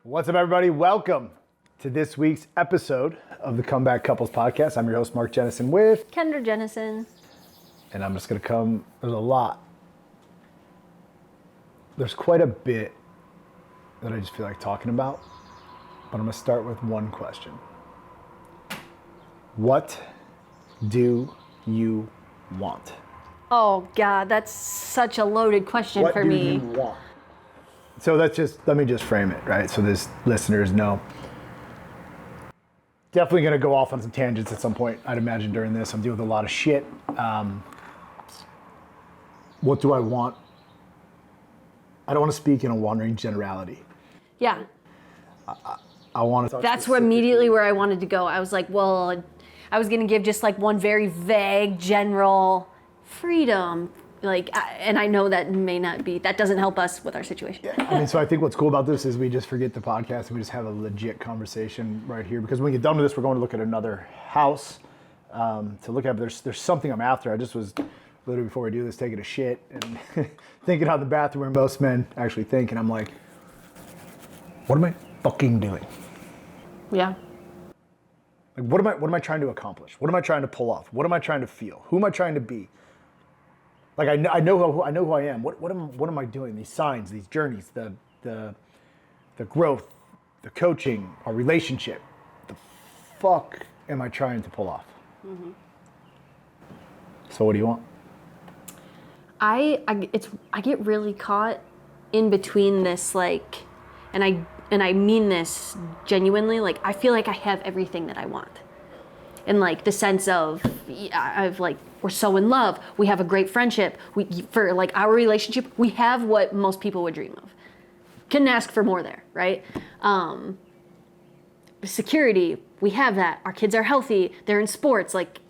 What's up, everybody? Welcome to this week's episode of the Comeback Couples Podcast. I'm your host, Mark Jennison, with Kendra Jennison. And I'm just going to come, there's a lot. There's quite a bit that I just feel like talking about, but I'm going to start with one question. What do you want? Oh God, that's such a loaded question for me. What do you want? So let me just frame it, right? So this listeners know. Definitely going to go off on some tangents at some point, I'd imagine, during this. I'm dealing with a lot of shit. What do I want? I don't want to speak in a wandering generality. Yeah. I want to. That's immediately where I wanted to go. I was like, well, I was going to give just like one very vague, general freedom. And I know that that doesn't help us with our situation. Yeah. I mean, so I think what's cool about this is we just forget the podcast and we just have a legit conversation right here. Because when we get done with this, we're going to look at another house to look at. But there's something I'm after. I just was literally before we do this taking a shit and thinking out the bathroom where most men actually think. And I'm like, what am I fucking doing? Yeah. Like, what am I trying to accomplish? What am I trying to pull off? What am I trying to feel? Who am I trying to be? Like I know who I am. What am I doing? These signs, these journeys, the growth, the coaching, our relationship. The fuck am I trying to pull off? Mm-hmm. So what do you want? I get really caught in between this, like, and I mean this genuinely. Like, I feel like I have everything that I want. And like the sense of, I've like, we're so in love. We have a great friendship. For like our relationship, we have what most people would dream of. Couldn't ask for more there, right? Security, we have that. Our kids are healthy. They're in sports. Like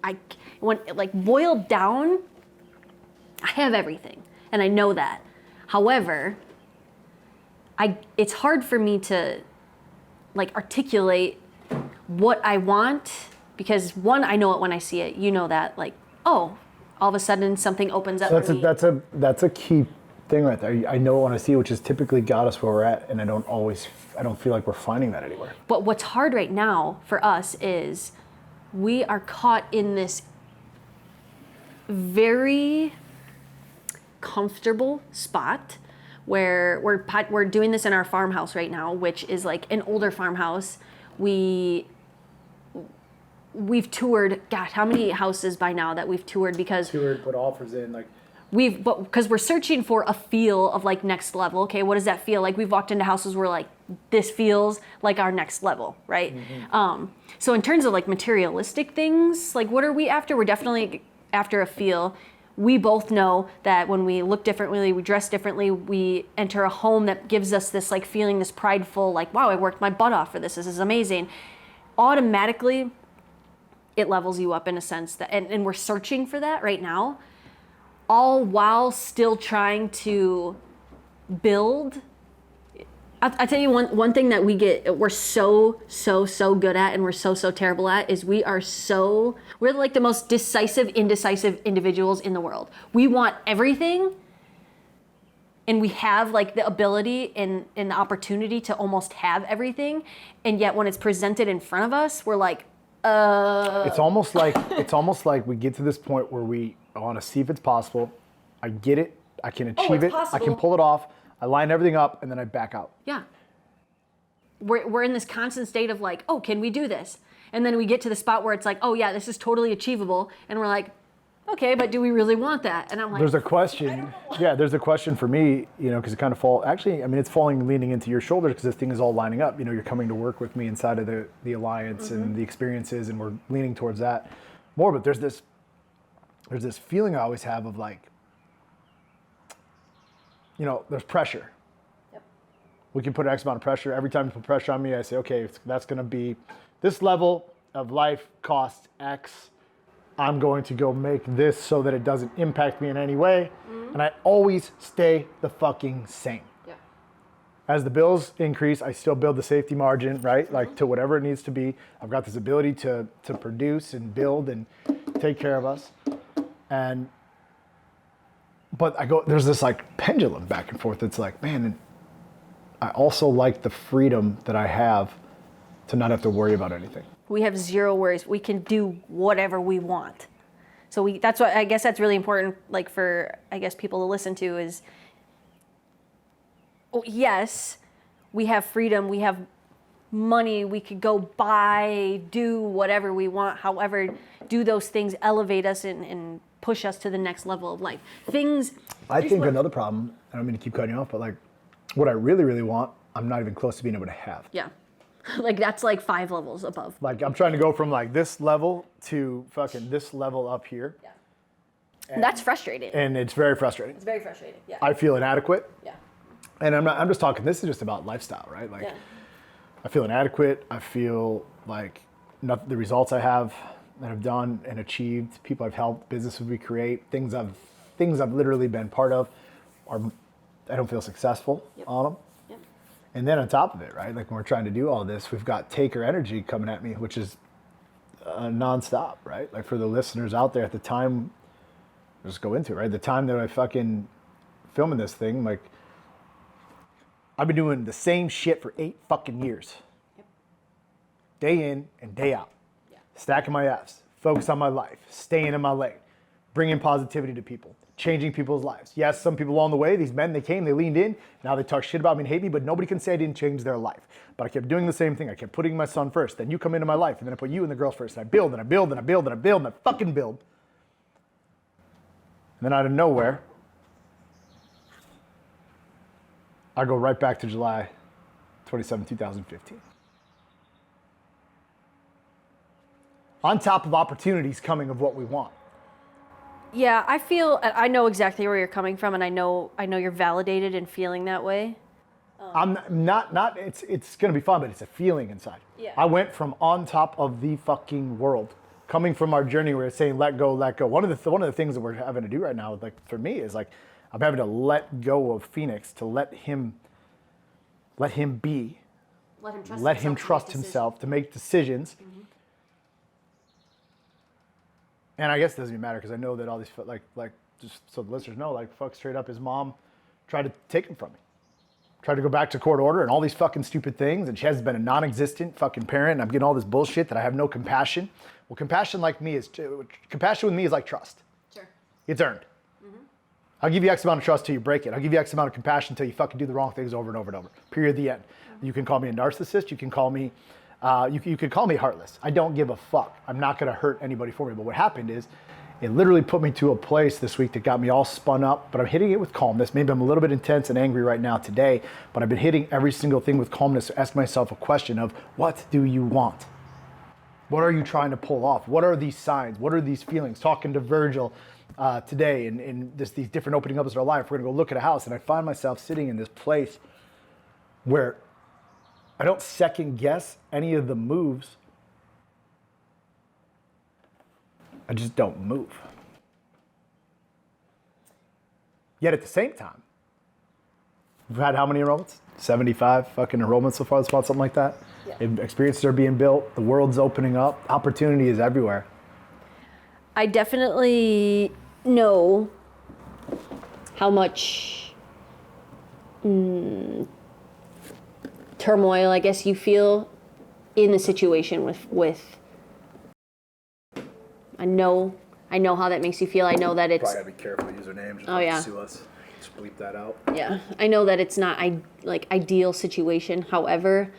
boiled down, I have everything, and I know that. However, it's hard for me to like articulate what I want. Because one, I know it when I see it. You know that, like, oh, all of a sudden something opens up for me. That's a key thing right there. I know it when I see it, which has typically got us where we're at, and I don't feel like we're finding that anywhere. But what's hard right now for us is we are caught in this very comfortable spot where we're doing this in our farmhouse right now, which is like an older farmhouse. We've toured, gosh, how many houses by now that we've toured because... Put offers in, like... Because we're searching for a feel of like next level. Okay, what does that feel like? We've walked into houses where like, this feels like our next level, right? Mm-hmm. So in terms of like materialistic things, like what are we after? We're definitely after a feel. We both know that when we look differently, we dress differently, we enter a home that gives us this like feeling, this prideful, like, wow, I worked my butt off for this. This is amazing. Automatically, it levels you up in a sense that, and we're searching for that right now, all while still trying to build. I'll tell you one thing that we're so good at, and we're so terrible at, is we're like the most decisive, indecisive individuals in the world. We want everything, and we have like the ability and the opportunity to almost have everything, and yet when it's presented in front of us, we're like, It's almost like we get to this point where we want to see if it's possible. I get it. I can achieve it. Possible. I can pull it off. I line everything up, and then I back out. Yeah. We're in this constant state of like, oh, can we do this? And then we get to the spot where it's like, oh yeah, this is totally achievable. And we're like, okay, but do we really want that? And I'm like, there's a question. Yeah, there's a question for me, because it kind of it's leaning into your shoulders because this thing is all lining up. You're coming to work with me inside of the alliance mm-hmm. and the experiences, and we're leaning towards that more. But there's this feeling I always have of like, there's pressure. Yep. We can put X amount of pressure. Every time you put pressure on me, I say, okay, that's going to be this level of life costs X. I'm going to go make this so that it doesn't impact me in any way. Mm-hmm. And I always stay the fucking same. Yeah. As the bills increase, I still build the safety margin, right? Mm-hmm. Like to whatever it needs to be. I've got this ability to produce and build and take care of us. But there's this like pendulum back and forth. It's like, man, I also like the freedom that I have to not have to worry about anything. We have zero worries. We can do whatever we want. So that's what I guess that's really important, like for I guess people to listen to is, yes, we have freedom, we have money, we could go buy, do whatever we want. However, do those things elevate us and push us to the next level of life? I think another problem, I don't mean to keep cutting you off, but like what I really, really want, I'm not even close to being able to have. Yeah. Like that's like 5 levels above. Like I'm trying to go from like this level to fucking this level up here. Yeah. And that's frustrating. And it's very frustrating. It's very frustrating. Yeah. I feel inadequate. Yeah. And I'm just talking, this is just about lifestyle, right? Like I feel inadequate. I feel like the results I have that I've done and achieved, people I've helped, businesses we create, things I've literally been part of, I don't feel successful on them. Yep. And then on top of it, right? Like when we're trying to do all this, we've got taker energy coming at me, which is nonstop, right? Like for the listeners out there at the time, just go into it, right? The time that I fucking filming this thing, like I've been doing the same shit for 8 fucking years. Yep. Day in and day out. Yeah. Stacking my Fs, focus on my life, staying in my lane, bringing positivity to people, changing people's lives. Yes, some people along the way, these men, they came, they leaned in, now they talk shit about me and hate me, but nobody can say I didn't change their life. But I kept doing the same thing. I kept putting my son first. Then you come into my life, and then I put you and the girls first. And I build, and I build, and I build, and I build, and I fucking build. And then out of nowhere, I go right back to July 27, 2015. On top of opportunities coming of what we want. Yeah, I know exactly where you're coming from, and I know you're validated in feeling that way. I'm not, it's gonna be fun, but it's a feeling inside. Yeah. I went from on top of the fucking world, coming from our journey where it's saying, let go, let go. One of the things that we're having to do right now, like for me, is like, I'm having to let go of Phoenix to let him be. Let him trust himself to make decisions. Mm-hmm. And I guess it doesn't even matter because I know that all these, like just so the listeners know, like fuck straight up, his mom tried to take him from me. Tried to go back to court order and all these fucking stupid things. And she has been a non-existent fucking parent. And I'm getting all this bullshit that I have no compassion. Well, compassion with me is like trust. Sure. It's earned. Mm-hmm. I'll give you X amount of trust till you break it. I'll give you X amount of compassion till you fucking do the wrong things over and over and over. Period. The end. Mm-hmm. You can call me a narcissist. You can call me, you could call me heartless. I don't give a fuck. I'm not going to hurt anybody for me. But what happened is, it literally put me to a place this week that got me all spun up, but I'm hitting it with calmness. Maybe I'm a little bit intense and angry right now today, but I've been hitting every single thing with calmness, asking myself a question of, what do you want? What are you trying to pull off? What are these signs? What are these feelings? Talking to Virgil today and these different opening ups of our life, we're gonna go look at a house, and I find myself sitting in this place where I don't second guess any of the moves. I just don't move. Yet at the same time, we've had how many enrollments? 75 fucking enrollments so far this month, something like that. Yeah. Experiences are being built. The world's opening up. Opportunity is everywhere. I definitely know how much turmoil, I guess, you feel in the situation with I know how that makes you feel. I know that it's... Probably gotta be careful with username. Just sue us. Just bleep that out. Yeah. I know that it's not ideal situation. However,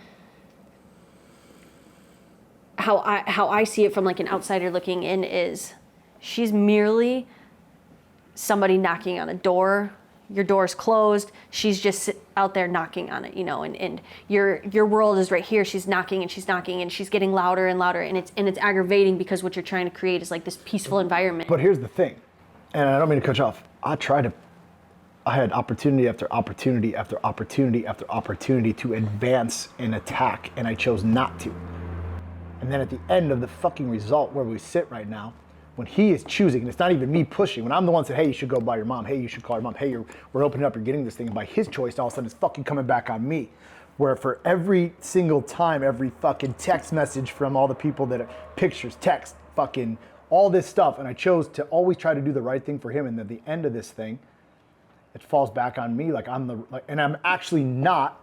how I see it from like an outsider looking in is she's merely somebody knocking on a door. Your door's closed. She's just out there knocking on it, and your world is right here. She's knocking and she's getting louder and louder, and it's aggravating because what you're trying to create is like this peaceful environment. But here's the thing, and I don't mean to cut you off. I had opportunity after opportunity after opportunity after opportunity to advance and attack, and I chose not to. And then at the end of the fucking result where we sit right now, when he is choosing, and it's not even me pushing, when I'm the one that said, hey, you should go by your mom, hey, you should call your mom, hey, we're opening up, you're getting this thing, and by his choice, all of a sudden it's fucking coming back on me. Where for every single time, every fucking text message from all the people that are pictures, text, fucking all this stuff, and I chose to always try to do the right thing for him, and at the end of this thing, it falls back on me and I'm actually not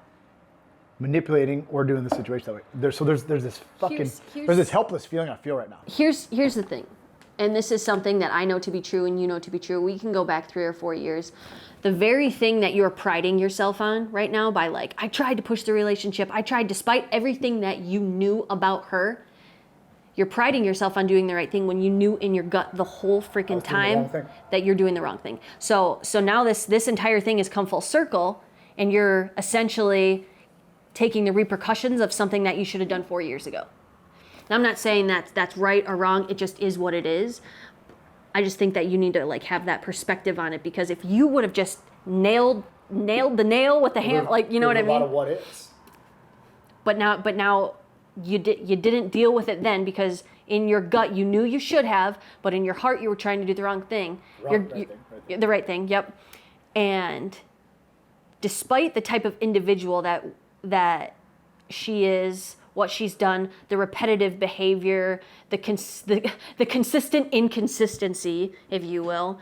manipulating or doing the situation that way. There's this fucking, Here's- there's this helpless feeling I feel right now. Here's the thing, and this is something that I know to be true and you know to be true. We can go back 3 or 4 years. The very thing that you're priding yourself on right now by like, I tried to push the relationship, I tried despite everything that you knew about her, you're priding yourself on doing the right thing when you knew in your gut the whole freaking time that you're doing the wrong thing. So now this entire thing has come full circle, and you're essentially taking the repercussions of something that you should have done 4 years ago. Now, I'm not saying that's right or wrong. It just is what it is. I just think that you need to like have that perspective on it, because if you would have just nailed the nail with the hammer, like, you know what I mean? There's a lot of what ifs. But now you didn't deal with it then, because in your gut you knew you should have, but in your heart you were trying to do the wrong thing. The right thing. Yep. And despite the type of individual that she is, what she's done, the repetitive behavior, the consistent inconsistency, if you will,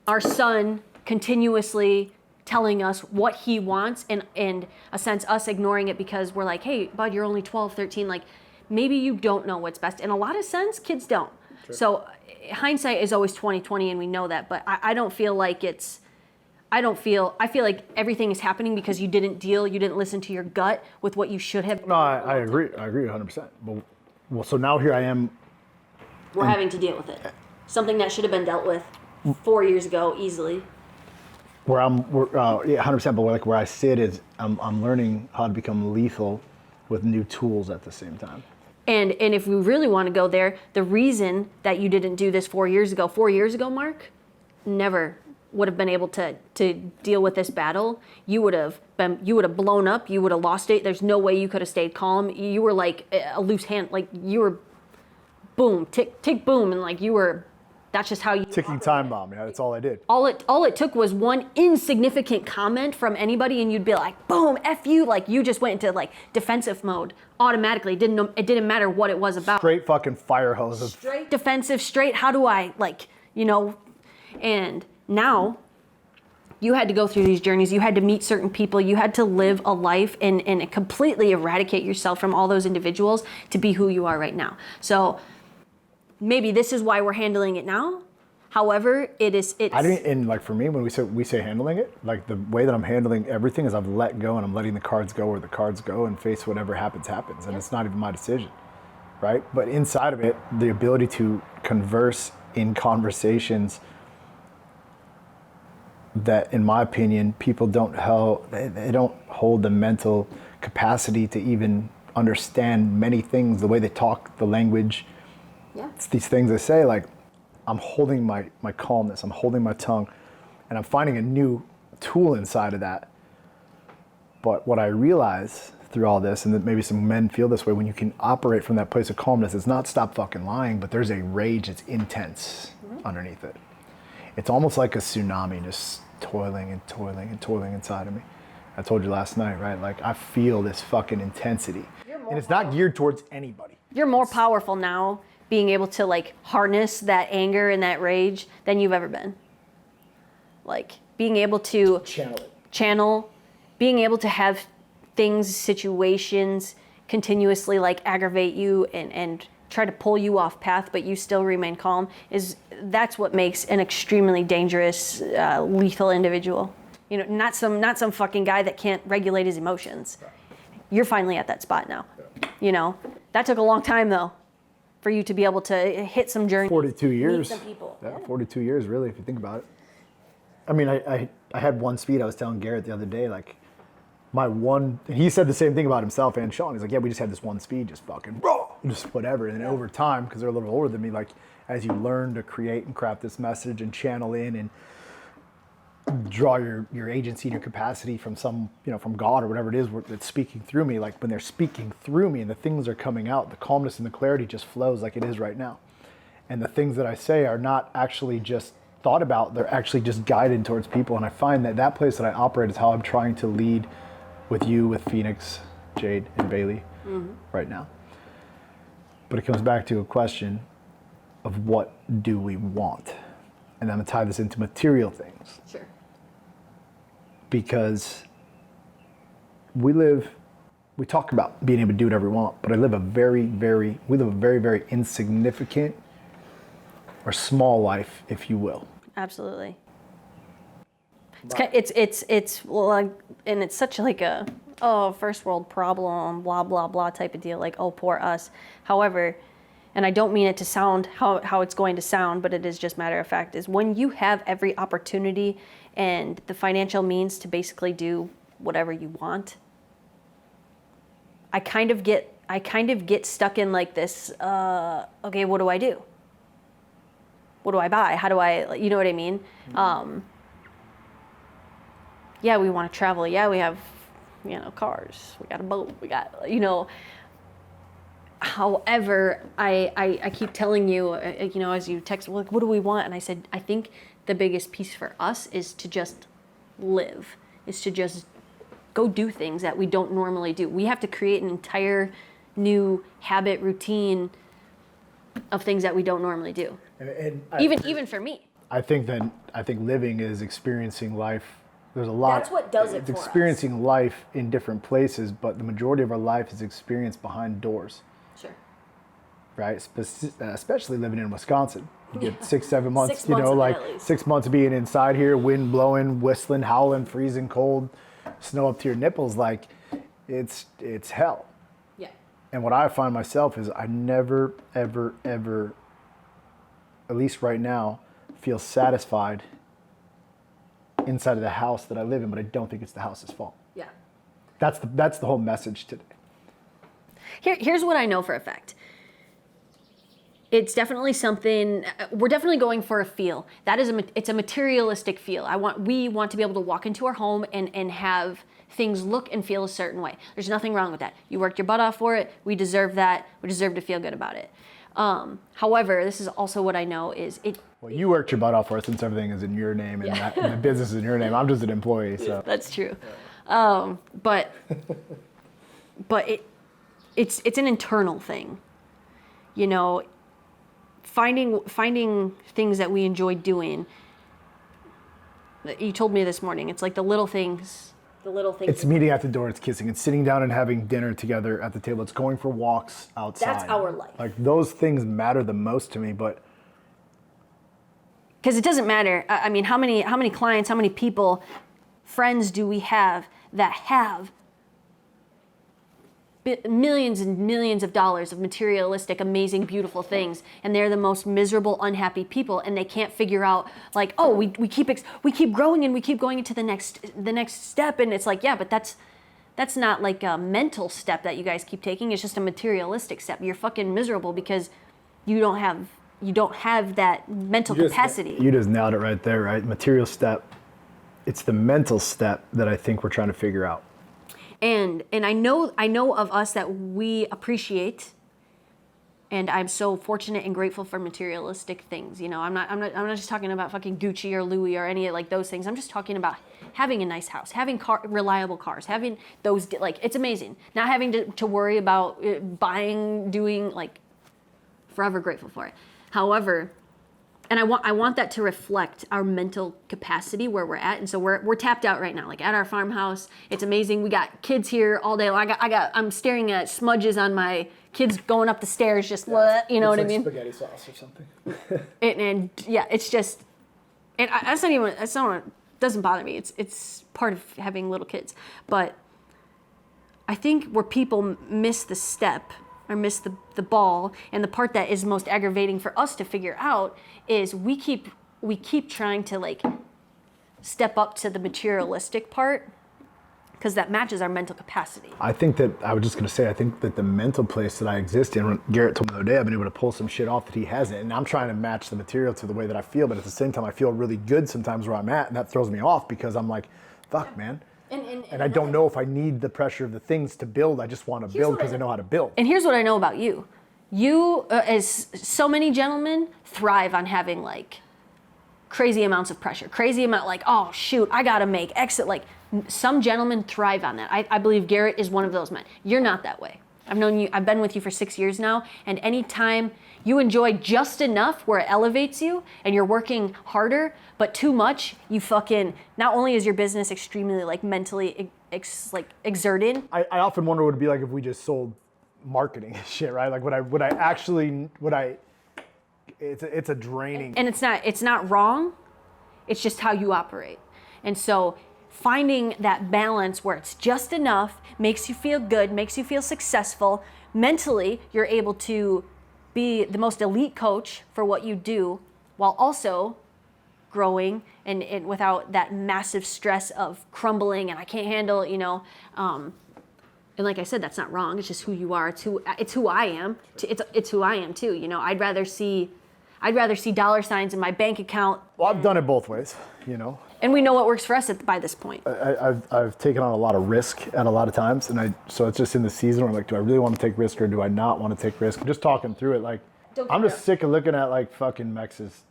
our son continuously telling us what he wants, and a sense us ignoring it because we're like, hey, bud, you're only 12, 13, like maybe you don't know what's best. In a lot of sense, kids don't. Sure. So hindsight is always 20/20, and we know that, but I don't feel like I feel like everything is happening because you didn't listen to your gut with what you should have. No, I agree 100%. Well, so now here I am. We're having to deal with it. Something that should have been dealt with 4 years ago easily. We're 100%. But where I sit is I'm learning how to become lethal with new tools at the same time. And if we really want to go there, the reason that you didn't do this 4 years ago, Mark, never would have been able to deal with this battle. You would have blown up. You would have lost it. There's no way you could have stayed calm. You were like a loose hand. Like you were, boom, tick, tick, boom, and like you were. That's just how you. Ticking time bomb. Yeah, that's all I did. All it took was one insignificant comment from anybody, and you'd be like, boom, F you. Like you just went into like defensive mode automatically. It didn't matter what it was about. Straight fucking fire hoses. Straight defensive. Straight. How do I and. Now, you had to go through these journeys. You had to meet certain people. You had to live a life and completely eradicate yourself from all those individuals to be who you are right now. So maybe this is why we're handling it now. However, it's. And like for me, when we say handling it, like the way that I'm handling everything is I've let go and I'm letting the cards go where the cards go and face whatever happens. And It's not even my decision, right? But inside of it, the ability to converse in conversations that, in my opinion, people don't hold the mental capacity to even understand many things, the way they talk, the language. Yeah. It's these things they say, like, I'm holding my calmness, I'm holding my tongue, and I'm finding a new tool inside of that. But what I realize through all this, and that maybe some men feel this way, when you can operate from that place of calmness, it's not stop fucking lying, but there's a rage that's intense underneath it. It's almost like a tsunami just toiling and toiling and toiling inside of me. I told you last night, right? Like I feel this fucking intensity. And it's not geared towards anybody. You're more powerful now being able to like harness that anger and that rage than you've ever been. Like being able to channel, being able to have things, situations continuously like aggravate you and try to pull you off path, but you still remain calm, that's what makes an extremely dangerous, lethal individual. You know, not some fucking guy that can't regulate his emotions. You're finally at that spot now. You know, that took a long time though, for you to be able to hit some journey. 42 years. Meet some people. Yeah, 42 years really, if you think about it. I mean, I had one speed. I was telling Garrett the other day, like he said the same thing about himself and Sean. He's like, yeah, we just had this one speed, just fucking raw, just whatever. And then over time, because they're a little older than me, like as you learn to create and craft this message and channel in and draw your agency and your capacity from from God or whatever it is that's speaking through me, like when they're speaking through me and the things are coming out, the calmness and the clarity just flows like it is right now. And the things that I say are not actually just thought about, they're actually just guided towards people. And I find that place that I operate is how I'm trying to lead with you, with Phoenix, Jade, and Bailey right now. But it comes back to a question of what do we want? And I'm gonna tie this into material things. Sure. Because we talk about being able to do whatever we want, but we live a very, very insignificant or small life, if you will. Absolutely. It's well, like, and it's such like a first world problem, blah blah blah type of deal. Like, oh, poor us. However, and I don't mean it to sound how it's going to sound, but it is just matter of fact, is when you have every opportunity and the financial means to basically do whatever you want, I kind of get stuck in like this, okay, what do I do? What do I buy? How do I, you know what I mean? Mm-hmm. Yeah, we want to travel. Yeah, we have, cars. We got a boat. We got, However, I keep telling you, as you text, like, what do we want? And I said, I think the biggest piece for us is to just live, is to just go do things that we don't normally do. We have to create an entire new habit, routine of things that we don't normally do. And even for me. I think living is experiencing life. There's a lot. That's what does it for us. It's experiencing life in different places, but the majority of our life is experienced behind doors. Sure. Right? Especially living in Wisconsin. You get 6-7 months, 6 months like 6 months of being inside here, wind blowing, whistling, howling, freezing cold, snow up to your nipples. Like, it's hell. Yeah. And what I find myself is I never, ever, ever, at least right now, feel satisfied inside of the house that I live in, but I don't think it's the house's fault. Yeah. That's the whole message today. Here's what I know for a fact. It's definitely something, we're definitely going for a feel. It's a materialistic feel. We want to be able to walk into our home and have things look and feel a certain way. There's nothing wrong with that. You worked your butt off for it. We deserve that. We deserve to feel good about it. However, this is also what I know is it. Well, you worked your butt off for it since everything is in your name and, and the business is in your name. I'm just an employee, so. That's true. But it's an internal thing. Finding things that we enjoy doing. You told me this morning, it's like the little things. It's meeting at the door, it's kissing, it's sitting down and having dinner together at the table, it's going for walks outside. That's our life. Like, those things matter the most to me, but. Because it doesn't matter. I mean, how many clients, how many people, friends do we have that have millions and millions of dollars of materialistic, amazing, beautiful things, and they're the most miserable, unhappy people, and they can't figure out, like, oh, we keep growing and we keep going into the next step, and it's like, yeah, but that's not like a mental step that you guys keep taking. It's just a materialistic step. You're fucking miserable because you don't have that mental capacity. You just nailed it right there, right? Material step. It's the mental step that I think we're trying to figure out. And I know of us that we appreciate, and I'm so fortunate and grateful for materialistic things. I'm not just talking about fucking Gucci or Louis or any of like those things. I'm just talking about having a nice house, having reliable cars, having those, like, it's amazing. Not having to worry about buying, doing, like, forever grateful for it. However, and I want that to reflect our mental capacity where we're at, and so we're tapped out right now. Like, at our farmhouse, it's amazing. We got kids here all day long. I'm staring at smudges on my kids going up the stairs, just you know what I mean? Spaghetti sauce or something. and yeah, it's just, and that's not doesn't bother me. It's part of having little kids, but I think where people miss the step or miss the ball, and the part that is most aggravating for us to figure out is we keep trying to, like, step up to the materialistic part because that matches our mental capacity. I think that the mental place that I exist in, when Garrett told me the other day, I've been able to pull some shit off that he hasn't, and I'm trying to match the material to the way that I feel, but at the same time I feel really good sometimes where I'm at, and that throws me off because I'm like, fuck, man. And I don't know if I need the pressure of the things to build. I just want to build because I know how to build. And here's what I know about you. You, as so many gentlemen, thrive on having, like, crazy amounts of pressure. Crazy amount, like, oh, shoot, I got to make exit. Like, some gentlemen thrive on that. I believe Garrett is one of those men. You're not that way. I've known you, I've been with you for 6 years now, and anytime you enjoy just enough where it elevates you and you're working harder, but too much, you fucking, not only is your business extremely, like, mentally exerted. I often wonder what it'd be like if we just sold marketing and shit, right? Like it's a draining. And it's not wrong. It's just how you operate. And so finding that balance where it's just enough, makes you feel good, makes you feel successful. Mentally, you're able to be the most elite coach for what you do while also growing and without that massive stress of crumbling and I can't handle, and like I said, that's not wrong. It's just who you are. It's who I am. It's who I am too. I'd rather see dollar signs in my bank account. Well, I've done it both ways, And we know what works for us by this point. I've taken on a lot of risk at a lot of times, so it's just in the season where I'm like, do I really want to take risk or do I not want to take risk? I'm just talking through it, like I'm just sick of looking at like fucking Mexes.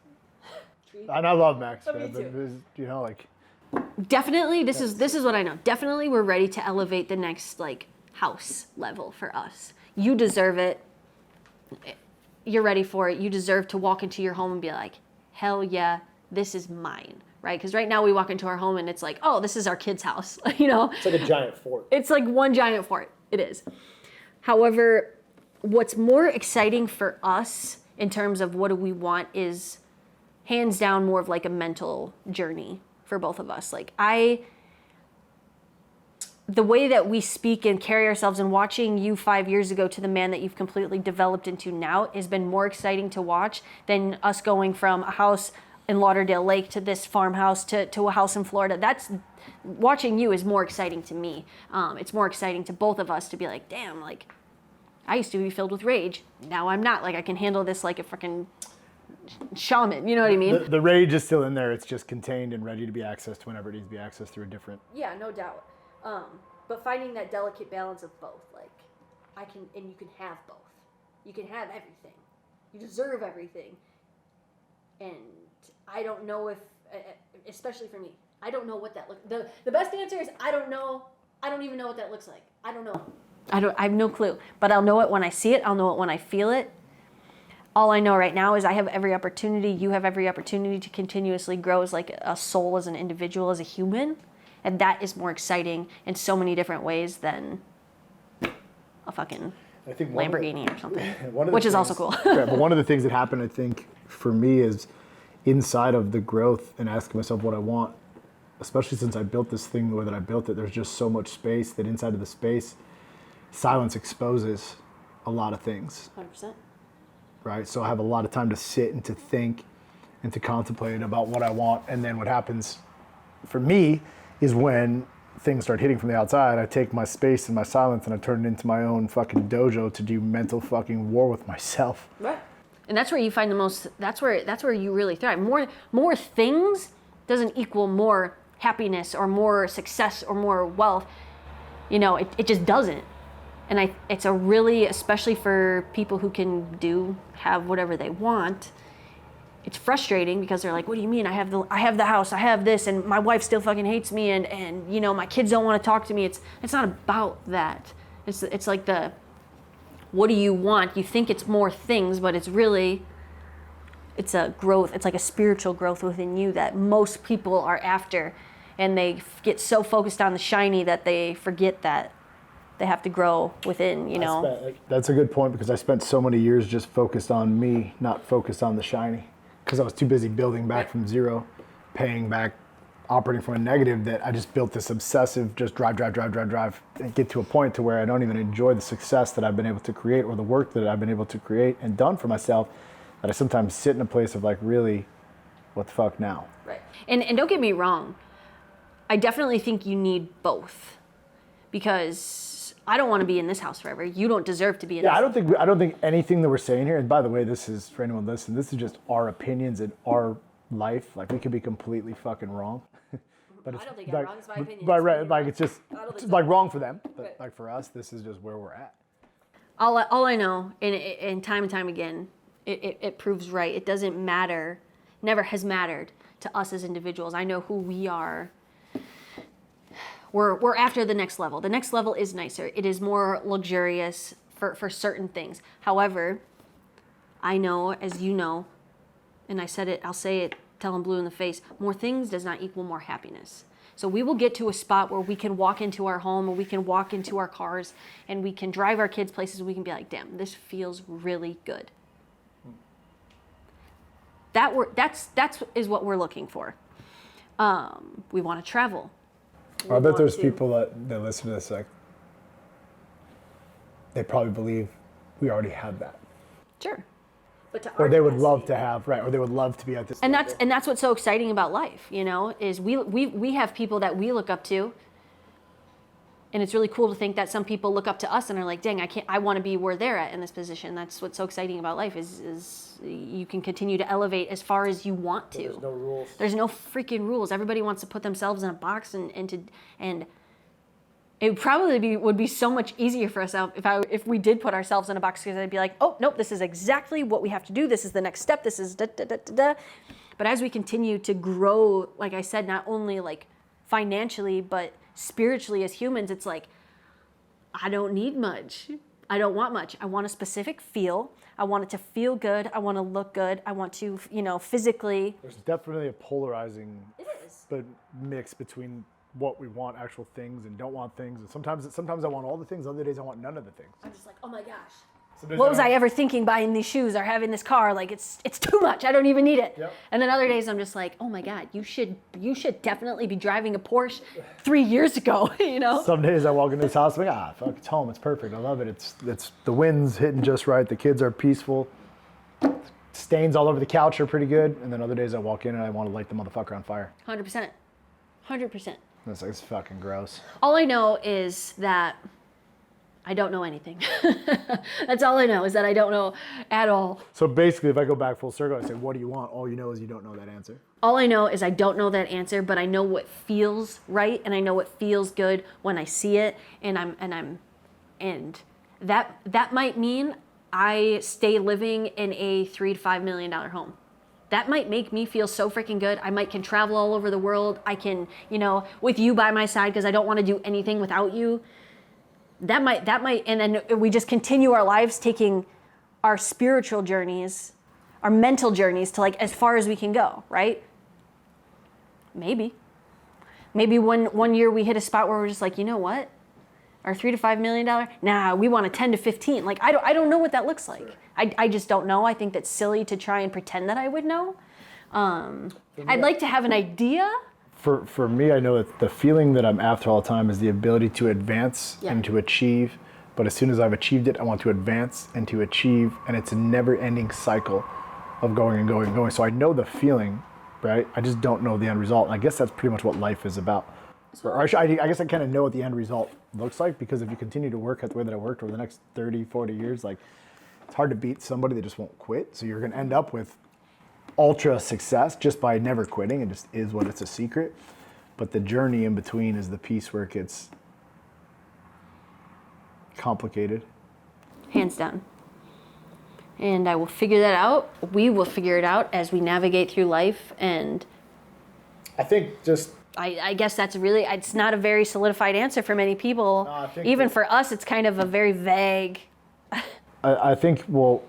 And I love Mex, man, but Definitely, this is what I know. Definitely, we're ready to elevate the next like house level for us. You deserve it. You're ready for it. You deserve to walk into your home and be like, hell yeah, this is mine. Right? Because right now we walk into our home and it's like, oh, this is our kid's house. It's like a giant fort. It's like one giant fort. It is. However, what's more exciting for us in terms of what do we want is hands down more of like a mental journey for both of us. Like the way that we speak and carry ourselves and watching you 5 years ago to the man that you've completely developed into now has been more exciting to watch than us going from a house in Lauderdale Lake to this farmhouse to a house in Florida. That's watching you is more exciting to me. It's more exciting to both of us to be like, damn, like I used to be filled with rage. Now I'm not. Like I can handle this like a freaking shaman. You know what I mean? The rage is still in there. It's just contained and ready to be accessed whenever it needs to be accessed through a different. Yeah, no doubt. But finding that delicate balance of both, like you can have both. You can have everything. You deserve everything. And I don't know if, especially for me, I don't know what that looks. The best answer is I don't know. I don't even know what that looks like. I don't know. I have no clue. But I'll know it when I see it. I'll know it when I feel it. All I know right now is I have every opportunity. You have every opportunity to continuously grow as like a soul, as an individual, as a human. And that is more exciting in so many different ways than a fucking Lamborghini or something, which is also cool. Yeah, but one of the things that happened, I think, for me is inside of the growth and asking myself what I want, especially since I built this thing the way that I built it, there's just so much space that inside of the space, silence exposes a lot of things. 100%. Right? So I have a lot of time to sit and to think and to contemplate about what I want. And then what happens for me is when things start hitting from the outside, I take my space and my silence and I turn it into my own fucking dojo to do mental fucking war with myself. Right. And that's where you find the most, that's where you really thrive. More things doesn't equal more happiness or more success or more wealth. It just doesn't. And it's a really, especially for people who can have whatever they want, it's frustrating because they're like, what do you mean? I have the house, I have this, and my wife still fucking hates me, and my kids don't want to talk to me. It's not about that. It's like what do you want? You think it's more things, but it's a growth. It's like a spiritual growth within you that most people are after, and they get so focused on the shiny that they forget that they have to grow within, That's a good point, because I spent so many years just focused on me, not focused on the shiny. Because I was too busy building back from zero, paying back, operating from a negative, that I just built this obsessive, just drive, and get to a point to where I don't even enjoy the success that I've been able to create or the work that I've been able to create and done for myself, that I sometimes sit in a place of like, really, what the fuck now? Right. And don't get me wrong, I definitely think you need both, because I don't want to be in this house forever. You don't deserve to be in this house. I don't think anything that we're saying here, and by the way, this is, for anyone listening, this is just our opinions and our life. Like, we could be completely fucking wrong. But I don't think I'm wrong. It's my opinion. But right, like it's just like wrong for them. But like for us, this is just where we're at. All I know, and time again, it proves right. It doesn't matter, never has mattered to us as individuals. I know who we are. We're after the next level. The next level is nicer. It is more luxurious for certain things. However, I know, as you know, and I said it, I'll say it till I'm blue in the face, more things does not equal more happiness. So we will get to a spot where we can walk into our home, or we can walk into our cars, and we can drive our kids places, and we can be like, damn, this feels really good. That's is what we're looking for. We want to travel. I bet there's people that listen to this, like, they probably believe we already have that. Sure. But Or they would love to have, right, or they would love to be at this and level. that's what's so exciting about life, you know, is we have people that we look up to, and it's really cool to think that some people look up to us and are like, dang, I want to be where they're at in this position. That's what's so exciting about life is you can continue to elevate as far as you want to. There's no rules. There's no freaking rules. Everybody wants to put themselves in a box, and it probably would be so much easier for us if we did put ourselves in a box, because I'd be like, oh, nope, this is exactly what we have to do. This is the next step. This is da, da, da, da, da. But as we continue to grow, like I said, not only like financially, but spiritually as humans, it's like, I don't need much. I don't want much. I want a specific feel. I want it to feel good. I want to look good. I want to, physically. There's definitely a polarizing It is. mix between what we want, actual things, and don't want things. And sometimes I want all the things. Other days I want none of the things. I'm just like, oh my gosh. Sometimes What was I ever thinking buying these shoes or having this car? Like it's too much. I don't even need it. Yep. And then other days I'm just like, oh my God, you should definitely be driving a Porsche 3 years ago, Some days I walk into this house, I'm like, fuck, it's home. It's perfect. I love it. It's the wind's hitting just right. The kids are peaceful. Stains all over the couch are pretty good. And then other days I walk in and I want to light the motherfucker on fire. 100%. 100%. It's like, it's fucking gross. All I know is that I don't know anything. That's all I know, is that I don't know at all. So basically, if I go back full circle, I say, what do you want? All you know is you don't know that answer. All I know is I don't know that answer, but I know what feels right, and I know what feels good when I see it, and that might mean I stay living in a $3 to $5 million home. That might make me feel so freaking good. I can travel all over the world. I can, with you by my side, because I don't want to do anything without you. That might, and then we just continue our lives taking our spiritual journeys, our mental journeys to like as far as we can go, right? Maybe one year we hit a spot where we're just like, you know what? Our $3 to $5 million, nah, we want a 10 to 15. Like, I don't know what that looks like. Sure. I just don't know. I think that's silly to try and pretend that I would know. I'd like to have an idea. For me, I know that the feeling that I'm after all the time is the ability to advance and to achieve. But as soon as I've achieved it, I want to advance and to achieve. And it's a never-ending cycle of going and going and going. So I know the feeling, right? I just don't know the end result. And I guess that's pretty much what life is about. Or I guess I kind of know what the end result looks like, because if you continue to work at the way that I worked over the next 30, 40 years, like, it's hard to beat somebody that just won't quit. So you're going to end up with ultra success just by never quitting. It just is what it's a secret. But the journey in between is the piece where it gets complicated. Hands down. And I will figure that out. We will figure it out as we navigate through life. And I think just... I guess it's not a very solidified answer for many people. Even for us, it's kind of a very vague. I think, well,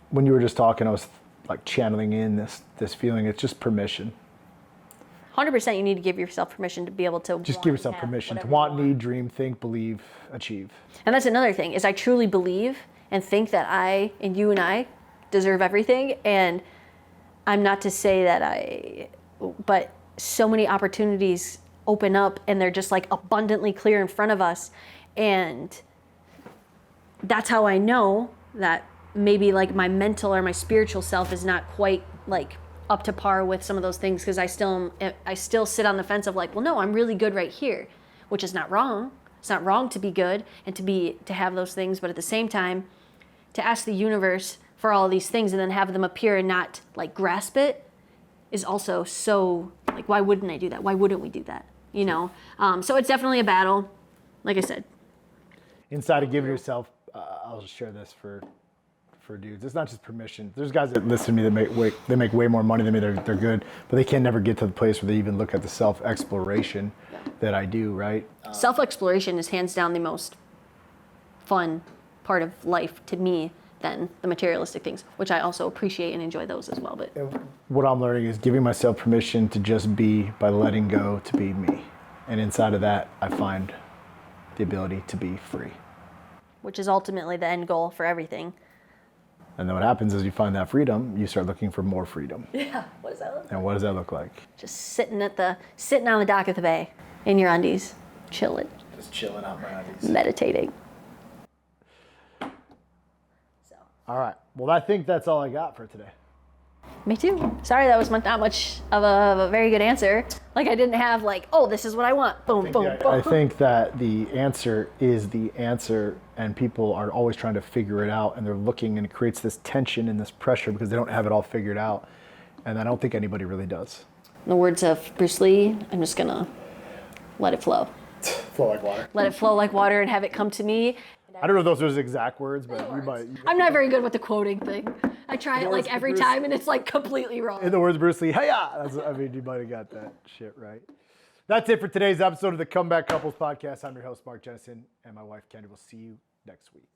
when you were just talking, I was like channeling in this feeling. It's just permission. 100% you need to give yourself permission to be able to just give yourself permission to want, need, dream, think, believe, achieve. And that's another thing, is I truly believe and think that I and you and I deserve everything. And I'm not to say but so many opportunities open up and they're just like abundantly clear in front of us. And that's how I know that maybe like my mental or my spiritual self is not quite like up to par with some of those things, because I still sit on the fence of like, well, no, I'm really good right here, which is not wrong. It's not wrong to be good and to have those things, but at the same time, to ask the universe for all of these things and then have them appear and not like grasp it is also so like, why wouldn't I do that? Why wouldn't we do that? So it's definitely a battle, like I said. Inside of giving yourself, I'll just share this for dudes. It's not just permission. There's guys that listen to me that make way more money than me. They're good, but they can never get to the place where they even look at the self-exploration that I do, right? Self-exploration is hands down the most fun part of life to me than the materialistic things, which I also appreciate and enjoy those as well. But what I'm learning is giving myself permission to just be by letting go to be me. And inside of that, I find the ability to be free. Which is ultimately the end goal for everything. And then what happens is you find that freedom, you start looking for more freedom. Yeah. What does that look like? And what does that look like? Just sitting on the dock of the bay in your undies, chilling, Just chilling out my undies. meditating. All right. Well, I think that's all I got for today. Me too. Sorry, that was not much of a very good answer. Like I didn't have like, oh, this is what I want. Boom, boom, boom. I think that the answer is the answer, and people are always trying to figure it out, and they're looking, and it creates this tension and this pressure because they don't have it all figured out. And I don't think anybody really does. In the words of Bruce Lee, I'm just gonna let it flow. Flow like water. Let it flow like water and have it come to me. I don't know if those are his exact words, but you might. I'm not very good with the quoting thing. I try it like every time and it's like completely wrong. In the words of Bruce Lee, hey-ya! I mean, you might have got that shit right. That's it for today's episode of the Comeback Couples Podcast. I'm your host, Mark Jennison, and my wife, Kendra. We'll see you next week.